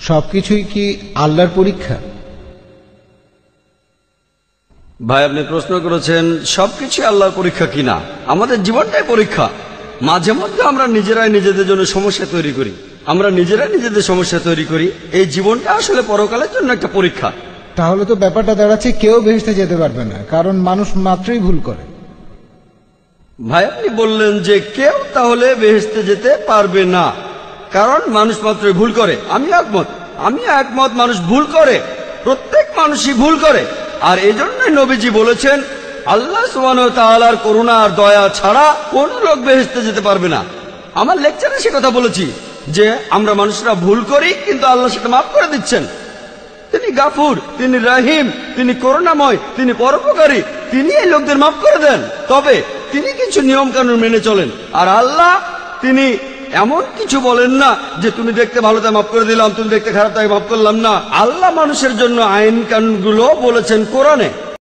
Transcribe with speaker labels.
Speaker 1: সবকিছুই কি আল্লাহর পরীক্ষা?
Speaker 2: ভাই, আপনি প্রশ্ন করেছেন সবকিছু আল্লাহর পরীক্ষা কিনা। আমাদের জীবনটাই পরীক্ষা। মাঝে মধ্যে আমরা নিজেরাই নিজেদের জন্য সমস্যা তৈরি করি, এই জীবনটা আসলে পরকালের জন্য একটা পরীক্ষা।
Speaker 1: তাহলে তো ব্যাপারটা দাঁড়াচ্ছে কেউ বেহেশতে যেতে পারবে না, কারণ মানুষ মাত্রই ভুল করে।
Speaker 2: ভাই, আপনি বললেন যে কেউ তাহলে বেহেশতে যেতে পারবে না কারণ মানুষ মাত্রই ভুল করে। আমি একমত, মানুষ ভুল করে, প্রত্যেক মানুষই ভুল করে। আর এজন্যই নবীজি বলেছেন আল্লাহ সুবহানাহু ওয়া তাআলার করুণা আর দয়া ছাড়া কোন লোক বেহেশতে যেতে পারবে না। আমার লেকচারে সে কথা বলেছি যে আমরা মানুষরা ভুল করি, কিন্তু আল্লাহ সেটা মাফ করে দিচ্ছেন। তিনি গাফুর, তিনি রাহিম, তিনি করুণাময়, তিনি পরোপকারী, তিনি এই লোকদের মাফ করে দেন। তবে তিনি কিছু নিয়ম কানুন মেনে চলেন। আর আল্লাহ তিনি এমন কিছু বলেন না যে তুমি দেখতে ভালো তাই মাফ করে দিলাম, তুমি দেখতে খারাপ তাই মাফ করলাম না। আল্লাহ মানুষের জন্য আইন কানুনগুলো বলেছেন কোরআনে।